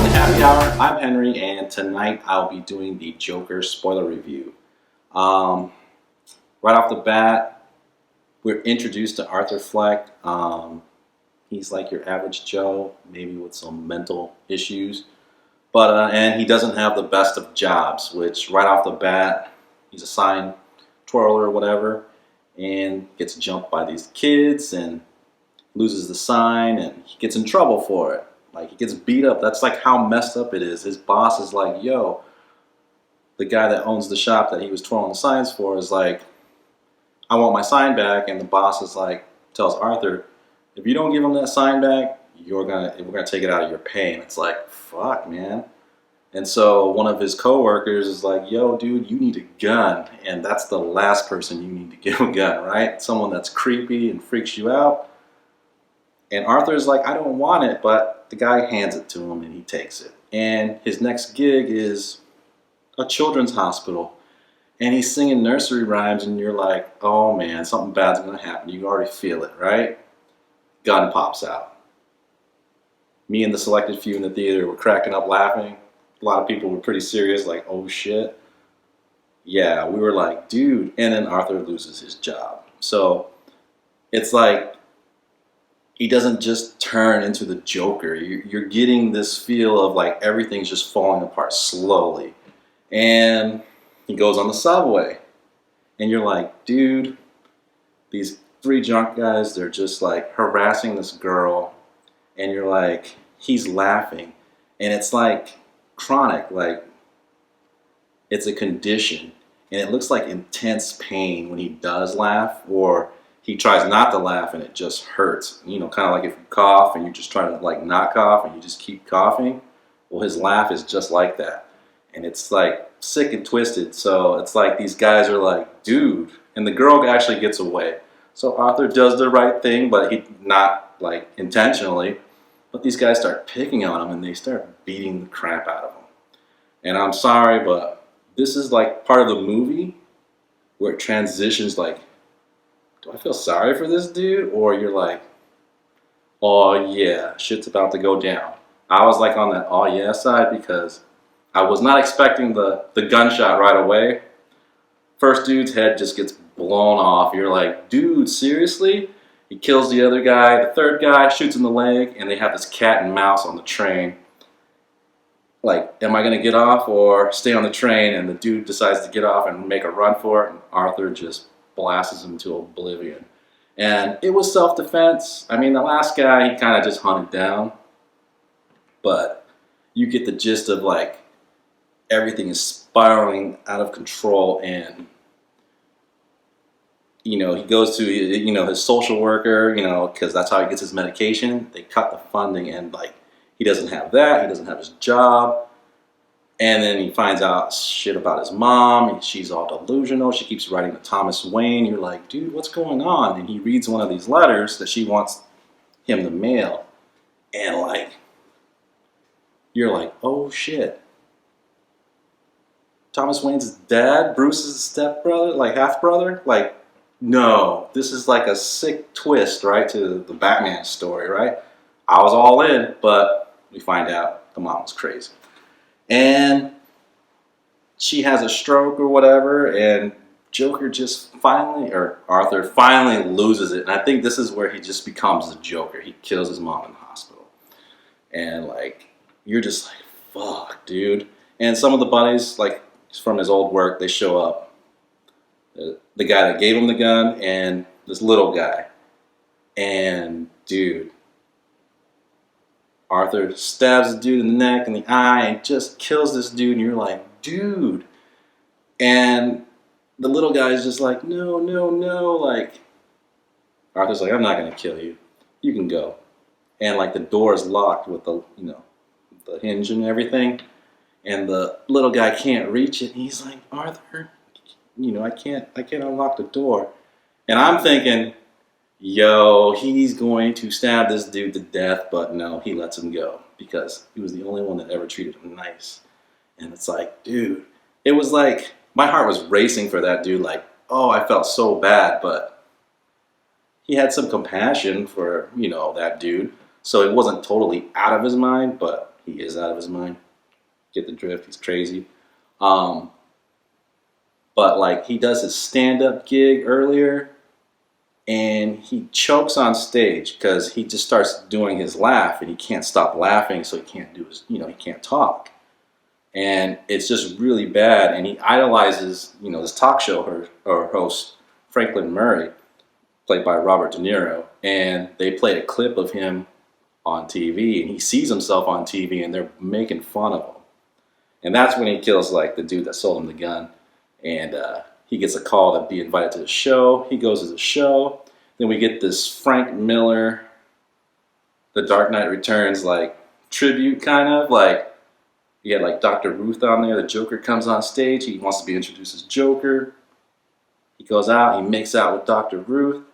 Welcome to Happy Hour. I'm Henry, and tonight I'll be doing the Joker spoiler review. Right off the bat, we're introduced to Arthur Fleck. He's like your average Joe, maybe with some mental issues, but and he doesn't have the best of jobs. Which right off the bat, he's a sign twirler or whatever, and gets jumped by these kids and loses the sign, and he gets in trouble for it. Like, he gets beat up. That's like how messed up it is. His boss is like, yo, the guy that owns the shop that he was twirling the signs for is like, I want my sign back. And the boss is like, tells Arthur, if you don't give him that sign back, we're gonna take it out of your pay. And it's like, fuck, man. And so one of his coworkers is like, yo, dude, you need a gun. And that's the last person you need to give a gun, right? Someone that's creepy and freaks you out. And Arthur's like, I don't want it, but the guy hands it to him and he takes it. And his next gig is a children's hospital. And he's singing nursery rhymes and you're like, oh man, something bad's gonna happen. You already feel it, right? Gun pops out. Me and the selected few in the theater were cracking up laughing. A lot of people were pretty serious, like, oh shit. Yeah, we were like, dude. And then Arthur loses his job. So it's like, he doesn't just turn into the Joker. You're getting this feel of like everything's just falling apart slowly. And he goes on the subway. And you're like, dude, these three drunk guys, they're just like harassing this girl. And you're like, he's laughing. And it's like chronic, like it's a condition. And it looks like intense pain when he does laugh, or he tries not to laugh and it just hurts. You know, kind of like if you cough and you're just trying to like not cough and you just keep coughing. Well, his laugh is just like that. And it's like sick and twisted. So it's like these guys are like, dude. And the girl actually gets away. So Arthur does the right thing, but he not like intentionally. But these guys start picking on him and they start beating the crap out of him. And I'm sorry, but this is like part of the movie where it transitions like, do I feel sorry for this dude? Or you're like, oh yeah, shit's about to go down. I was like on that oh yeah side because I was not expecting the gunshot right away. First dude's head just gets blown off. You're like, dude, seriously? He kills the other guy. The third guy shoots in the leg, and they have this cat and mouse on the train. Like, am I going to get off or stay on the train? And the dude decides to get off and make a run for it, and Arthur just blasts him to oblivion. And it was self-defense. I mean, the last guy, he kind of just hunted down. But you get the gist of, like, everything is spiraling out of control. And, you know, he goes to, you know, his social worker, you know, because that's how he gets his medication. They cut the funding and, like, he doesn't have that. He doesn't have his job. And then he finds out shit about his mom. She's all delusional. She keeps writing to Thomas Wayne. You're like, dude, what's going on? And he reads one of these letters that she wants him to mail. And like, you're like, oh shit. Thomas Wayne's dad, Bruce's stepbrother, like half-brother? Like, no. This is like a sick twist, right, to the Batman story, right? I was all in, but we find out the mom was crazy. And she has a stroke or whatever, and Joker just finally, or Arthur finally loses it. And I think this is where he just becomes the Joker. He kills his mom in the hospital. And like, you're just like, fuck, dude. And some of the buddies, like from his old work, they show up. The guy that gave him the gun and this little guy. And dude, Arthur stabs the dude in the neck and the eye and just kills this dude, and you're like, dude. And the little guy is just like, no, no, no. Like, Arthur's like, I'm not going to kill you. You can go. And like the door is locked with the, you know, the hinge and everything. And the little guy can't reach it. And he's like, Arthur, you know, I can't unlock the door. And I'm thinking, yo, he's going to stab this dude to death, but no, he lets him go because he was the only one that ever treated him nice. And it's like, dude, it was like, my heart was racing for that dude. Like, oh, I felt so bad, but he had some compassion for, you know, that dude. So it wasn't totally out of his mind, but he is out of his mind. Get the drift? He's crazy. But like he does his stand-up gig earlier, and he chokes on stage because he just starts doing his laugh, and he can't stop laughing, so he can't do his, he can't talk, and it's just really bad. And he idolizes, this talk show host Franklin Murray, played by Robert De Niro, and they played a clip of him on TV, and he sees himself on TV, and they're making fun of him. And that's when he kills like the dude that sold him the gun, and he gets a call to be invited to the show. He goes to the show. Then we get this Frank Miller, The Dark Knight Returns, like tribute kind of. Like you had like Dr. Ruth on there. The Joker comes on stage. He wants to be introduced as Joker. He goes out. He makes out with Dr. Ruth.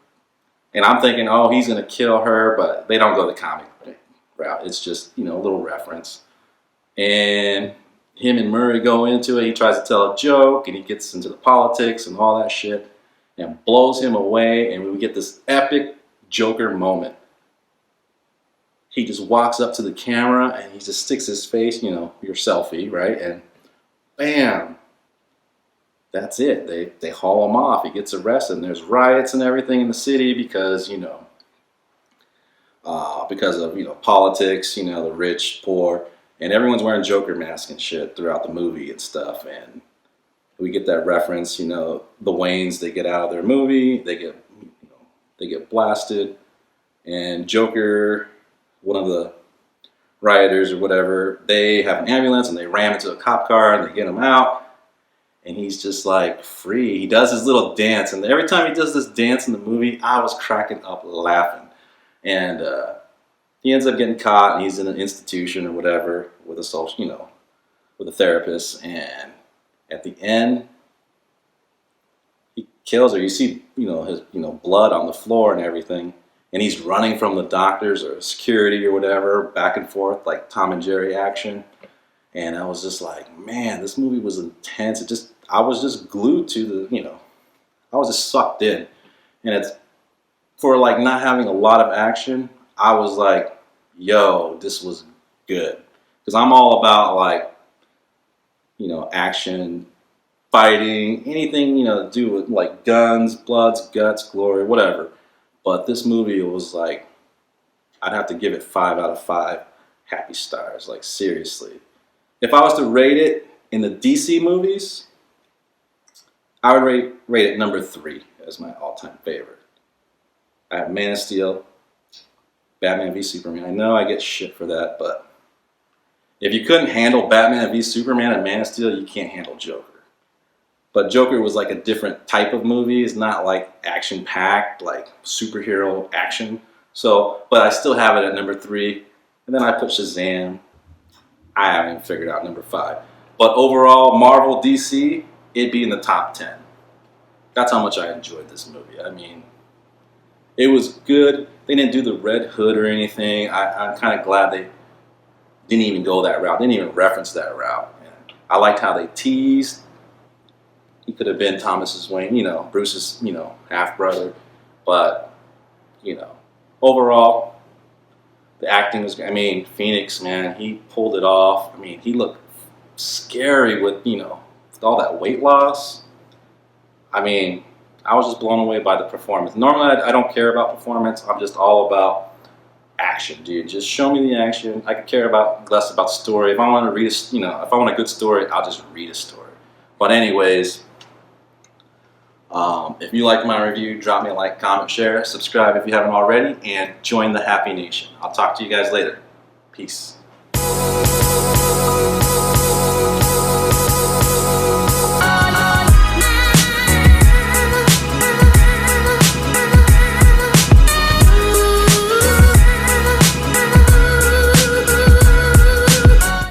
And I'm thinking, oh, he's going to kill her. But they don't go the comic route. It's just, a little reference. And him and Murray go into it. He tries to tell a joke, and he gets into the politics and all that shit, and blows him away. And we get this epic Joker moment. He just walks up to the camera, and he just sticks his face, your selfie, right? And bam, that's it. They haul him off. He gets arrested, and there's riots and everything in the city because of politics, the rich, poor. And everyone's wearing Joker masks and shit throughout the movie and stuff. And we get that reference, the Waynes, they get out of their movie, they get blasted. And Joker, one of the rioters or whatever, they have an ambulance and they ram into a cop car and they get him out. And he's just like free. He does his little dance. And every time he does this dance in the movie, I was cracking up laughing. And he ends up getting caught, and he's in an institution or whatever with a social, with a therapist. And at the end, he kills her. You see, his, blood on the floor and everything. And he's running from the doctors or security or whatever, back and forth, like Tom and Jerry action. And I was just like, man, this movie was intense. I was just glued to the, I was just sucked in. And it's, for like not having a lot of action, I was like, yo, this was good. Because I'm all about like, action, fighting, anything, to do with like guns, bloods, guts, glory, whatever. But this movie was like, I'd have to give it 5 out of 5 happy stars. Like seriously. If I was to rate it in the DC movies, I would rate it number 3 as my all-time favorite. I have Man of Steel, Batman v Superman. I know I get shit for that, but if you couldn't handle Batman v Superman and Man of Steel, you can't handle Joker. But Joker was like a different type of movie. It's not like action-packed, like superhero action. So, but I still have it at number 3. And then I put Shazam. I haven't even figured out number 5. But overall, Marvel, DC, it'd be in the top 10. That's how much I enjoyed this movie. I mean, it was good. They didn't do the Red Hood or anything. I'm kind of glad they didn't even go that route. They didn't even reference that route. And I liked how they teased. He could have been Thomas's Wayne, Bruce's, half-brother. But, overall, the acting was, Phoenix, man, he pulled it off. He looked scary with, with all that weight loss. I was just blown away by the performance. Normally, I don't care about performance. I'm just all about action, dude. Just show me the action. I could care less about story. If I want to read if I want a good story, I'll just read a story. But anyways, if you like my review, drop me a like, comment, share, subscribe if you haven't already, and join the Happy Nation. I'll talk to you guys later. Peace.